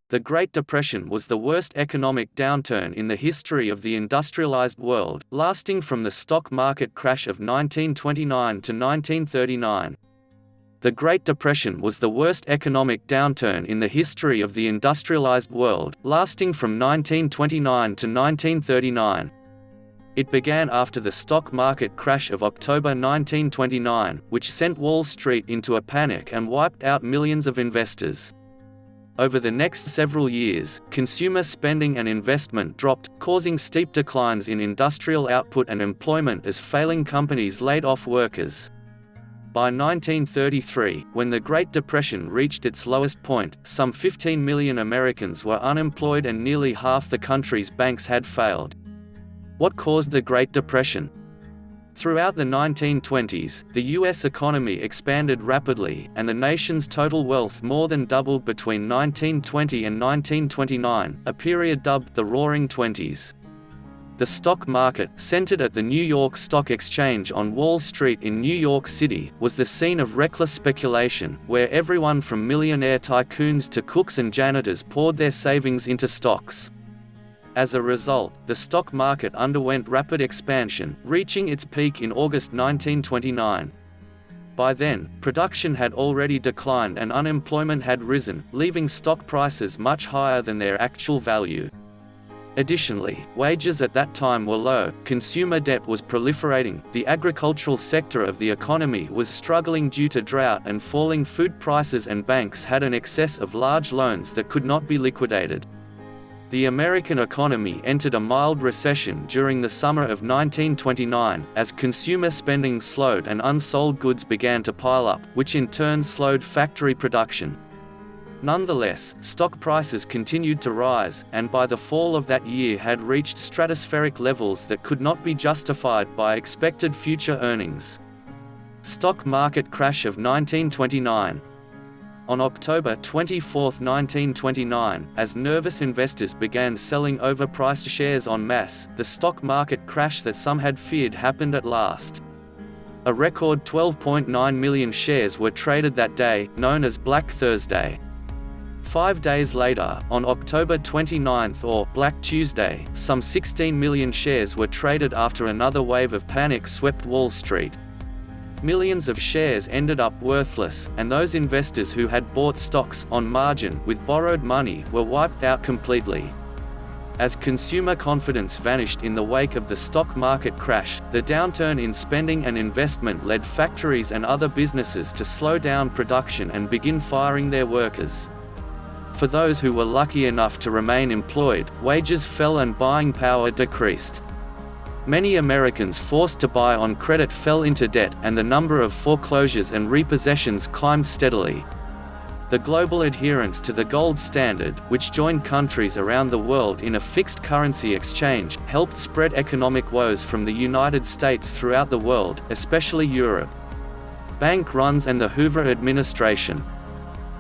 The Great Depression was the worst economic downturn in the history of the industrialized world, lasting from the stock market crash of 1929 to 1939. The Great Depression was the worst economic downturn in the history of the industrialized world, lasting from 1929 to 1939. It began after the stock market crash of October 1929, which sent Wall Street into a panic and wiped out millions of investors. Over the next several years, consumer spending and investment dropped, causing steep declines in industrial output and employment as failing companies laid off workers. By 1933, when the Great Depression reached its lowest point, some 15 million Americans were unemployed and nearly half the country's banks had failed. What caused the Great Depression? Throughout the 1920s, the U.S. economy expanded rapidly, and the nation's total wealth more than doubled between 1920 and 1929, a period dubbed the Roaring Twenties. The stock market, centered at the New York Stock Exchange on Wall Street in New York City, was the scene of reckless speculation, where everyone from millionaire tycoons to cooks and janitors poured their savings into stocks. As a result, the stock market underwent rapid expansion, reaching its peak in August 1929. By then, production had already declined and unemployment had risen, leaving stock prices much higher than their actual value. Additionally, wages at that time were low, consumer debt was proliferating, the agricultural sector of the economy was struggling due to drought and falling food prices, and banks had an excess of large loans that could not be liquidated. The American economy entered a mild recession during the summer of 1929, as consumer spending slowed and unsold goods began to pile up, which in turn slowed factory production. Nonetheless, stock prices continued to rise, and by the fall of that year had reached stratospheric levels that could not be justified by expected future earnings. Stock market crash of 1929. On October 24, 1929, as nervous investors began selling overpriced shares en masse, the stock market crash that some had feared happened at last. A record 12.9 million shares were traded that day, known as Black Thursday. 5 days later, on October 29, or Black Tuesday, some 16 million shares were traded after another wave of panic swept Wall Street. Millions of shares ended up worthless, and those investors who had bought stocks on margin with borrowed money were wiped out completely. As consumer confidence vanished in the wake of the stock market crash, the downturn in spending and investment led factories and other businesses to slow down production and begin firing their workers. For those who were lucky enough to remain employed, wages fell and buying power decreased. Many Americans forced to buy on credit fell into debt, and the number of foreclosures and repossessions climbed steadily. The global adherence to the gold standard, which joined countries around the world in a fixed currency exchange, helped spread economic woes from the United States throughout the world, especially Europe. Bank runs and the Hoover administration.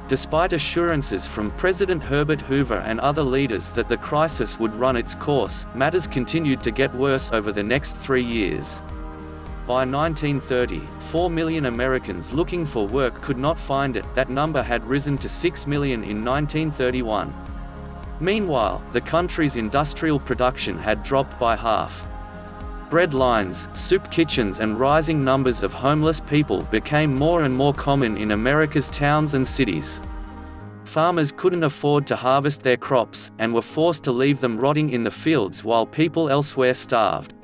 Despite assurances from President Herbert Hoover and other leaders that the crisis would run its course, matters continued to get worse over the next 3 years. By 1930, 4 million Americans looking for work could not find it. That number had risen to 6 million in 1931. Meanwhile, the country's industrial production had dropped by half. Bread lines, soup kitchens and rising numbers of homeless people became more and more common in America's towns and cities. Farmers couldn't afford to harvest their crops, and were forced to leave them rotting in the fields while people elsewhere starved.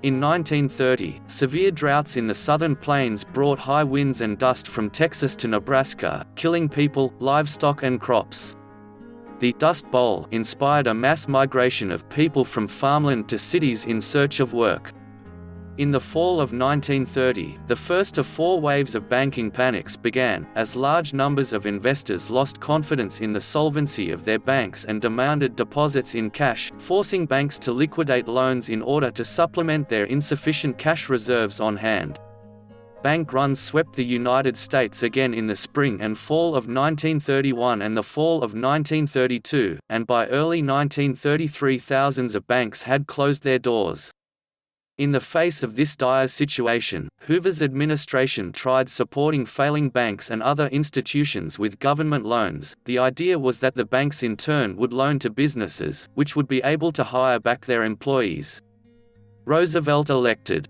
In 1930, severe droughts in the southern plains brought high winds and dust from Texas to Nebraska, killing people, livestock and crops. The Dust Bowl inspired a mass migration of people from farmland to cities in search of work. In the fall of 1930, the first of 4 waves of banking panics began, as large numbers of investors lost confidence in the solvency of their banks and demanded deposits in cash, forcing banks to liquidate loans in order to supplement their insufficient cash reserves on hand. Bank runs swept the United States again in the spring and fall of 1931 and the fall of 1932, and by early 1933 thousands of banks had closed their doors. In the face of this dire situation, Hoover's administration tried supporting failing banks and other institutions with government loans. The idea was that the banks in turn would loan to businesses, which would be able to hire back their employees. Roosevelt elected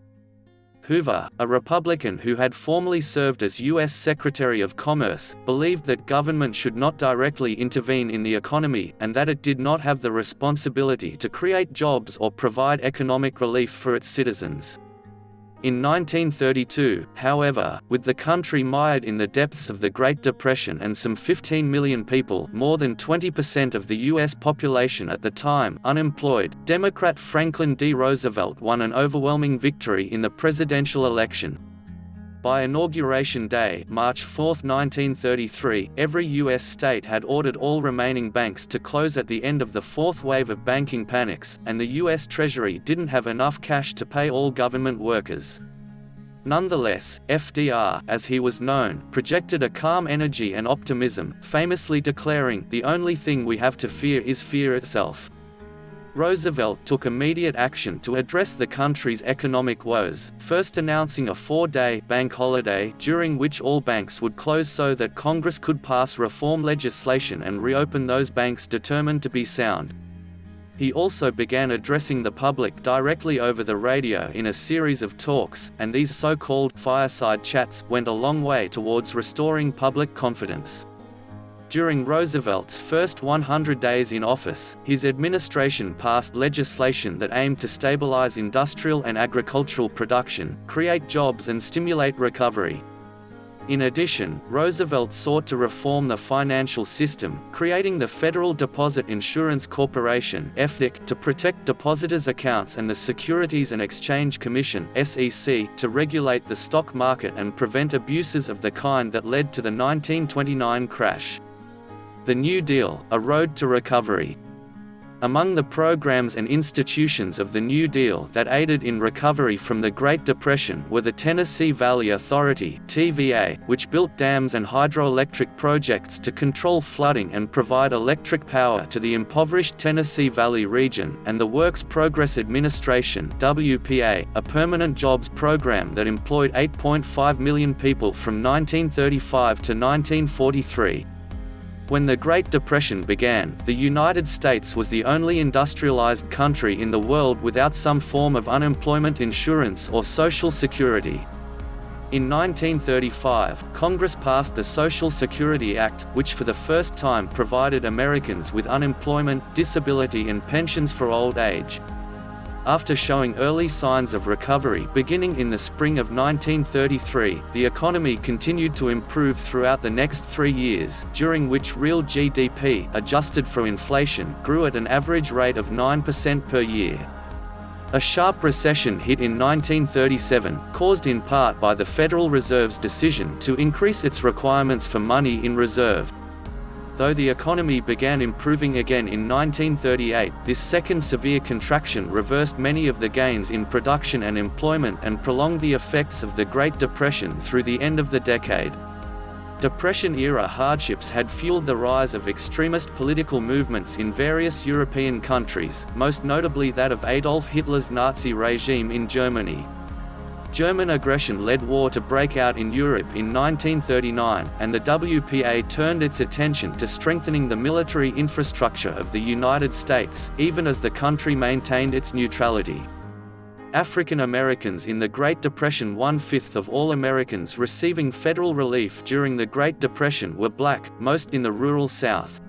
Hoover, a Republican who had formerly served as U.S. Secretary of Commerce, believed that government should not directly intervene in the economy, and that it did not have the responsibility to create jobs or provide economic relief for its citizens. In 1932, however, with the country mired in the depths of the Great Depression and some 15 million people, more than 20% of the U.S. population at the time, unemployed, Democrat Franklin D. Roosevelt won an overwhelming victory in the presidential election. By Inauguration Day, March 4, 1933, every U.S. state had ordered all remaining banks to close at the end of the fourth wave of banking panics, and the U.S. Treasury didn't have enough cash to pay all government workers. Nonetheless, FDR, as he was known, projected a calm energy and optimism, famously declaring, "The only thing we have to fear is fear itself." Roosevelt took immediate action to address the country's economic woes, first announcing a 4-day bank holiday during which all banks would close so that Congress could pass reform legislation and reopen those banks determined to be sound. He also began addressing the public directly over the radio in a series of talks, and these so-called fireside chats went a long way towards restoring public confidence. During Roosevelt's first 100 days in office, his administration passed legislation that aimed to stabilize industrial and agricultural production, create jobs and stimulate recovery. In addition, Roosevelt sought to reform the financial system, creating the Federal Deposit Insurance Corporation (FDIC) to protect depositors' accounts and the Securities and Exchange Commission (SEC) to regulate the stock market and prevent abuses of the kind that led to the 1929 crash. The New Deal, A Road to Recovery. Among the programs and institutions of the New Deal that aided in recovery from the Great Depression were the Tennessee Valley Authority (TVA), which built dams and hydroelectric projects to control flooding and provide electric power to the impoverished Tennessee Valley region, and the Works Progress Administration (WPA), a permanent jobs program that employed 8.5 million people from 1935 to 1943. When the Great Depression began, the United States was the only industrialized country in the world without some form of unemployment insurance or Social Security. In 1935, Congress passed the Social Security Act, which for the first time provided Americans with unemployment, disability and pensions for old age. After showing early signs of recovery beginning in the spring of 1933, the economy continued to improve throughout the next 3 years, during which real GDP, adjusted for inflation, grew at an average rate of 9% per year. A sharp recession hit in 1937, caused in part by the Federal Reserve's decision to increase its requirements for money in reserve. Though the economy began improving again in 1938, this second severe contraction reversed many of the gains in production and employment and prolonged the effects of the Great Depression through the end of the decade. Depression-era hardships had fueled the rise of extremist political movements in various European countries, most notably that of Adolf Hitler's Nazi regime in Germany. German aggression led war to break out in Europe in 1939, and the WPA turned its attention to strengthening the military infrastructure of the United States, even as the country maintained its neutrality. African Americans in the Great Depression. 1/5 of all Americans receiving federal relief during the Great Depression were black, most in the rural South.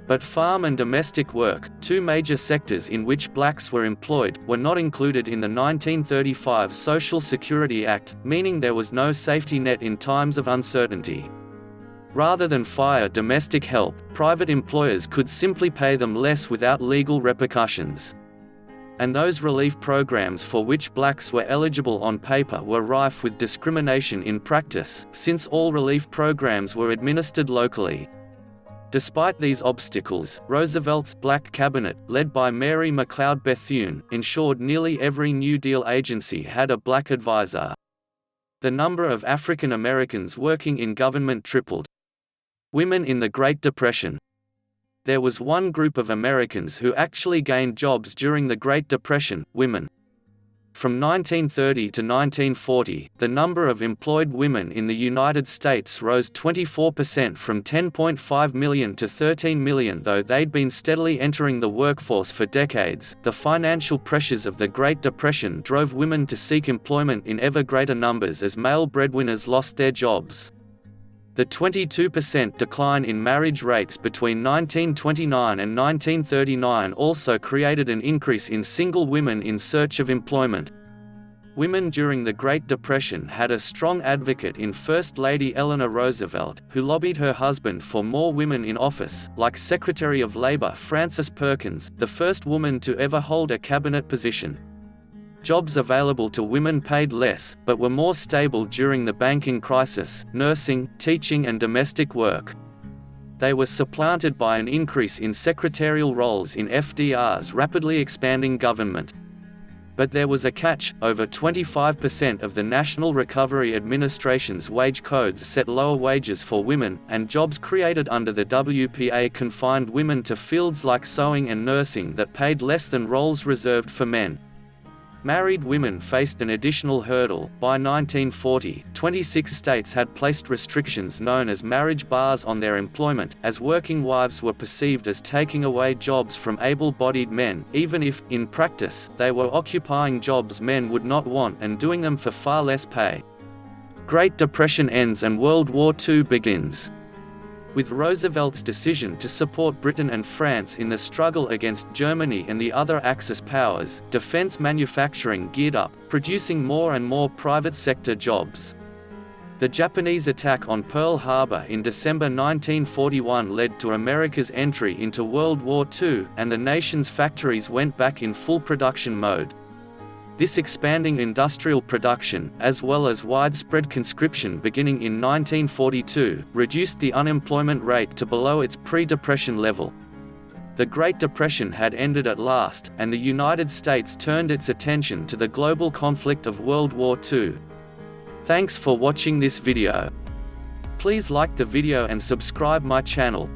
But farm and domestic work, two major sectors in which blacks were employed, were not included in the 1935 Social Security Act, meaning there was no safety net in times of uncertainty. Rather than fire domestic help, private employers could simply pay them less without legal repercussions. And those relief programs for which blacks were eligible on paper were rife with discrimination in practice, since all relief programs were administered locally. Despite these obstacles, Roosevelt's Black Cabinet, led by Mary McLeod Bethune, ensured nearly every New Deal agency had a black advisor. The number of African Americans working in government tripled. Women in the Great Depression. There was one group of Americans who actually gained jobs during the Great Depression: women. From 1930 to 1940, the number of employed women in the United States rose 24% from 10.5 million to 13 million. Though they'd been steadily entering the workforce for decades, the financial pressures of the Great Depression drove women to seek employment in ever greater numbers as male breadwinners lost their jobs. The 22% decline in marriage rates between 1929 and 1939 also created an increase in single women in search of employment. Women during the Great Depression had a strong advocate in First Lady Eleanor Roosevelt, who lobbied her husband for more women in office, like Secretary of Labor Frances Perkins, the first woman to ever hold a cabinet position. Jobs available to women paid less, but were more stable during the banking crisis, nursing, teaching and domestic work. They were supplanted by an increase in secretarial roles in FDR's rapidly expanding government. But there was a catch: over 25% of the National Recovery Administration's wage codes set lower wages for women, and jobs created under the WPA confined women to fields like sewing and nursing that paid less than roles reserved for men. Married women faced an additional hurdle. By 1940, 26 states had placed restrictions known as marriage bars on their employment, as working wives were perceived as taking away jobs from able-bodied men, even if, in practice, they were occupying jobs men would not want and doing them for far less pay. Great Depression ends and World War II begins. With Roosevelt's decision to support Britain and France in the struggle against Germany and the other Axis powers, defense manufacturing geared up, producing more and more private sector jobs. The Japanese attack on Pearl Harbor in December 1941 led to America's entry into World War II, and the nation's factories went back in full production mode. This expanding industrial production, as well as widespread conscription beginning in 1942, reduced the unemployment rate to below its pre-depression level. The Great Depression had ended at last, and the United States turned its attention to the global conflict of World War II. Thanks for watching this video. Please like the video and subscribe my channel.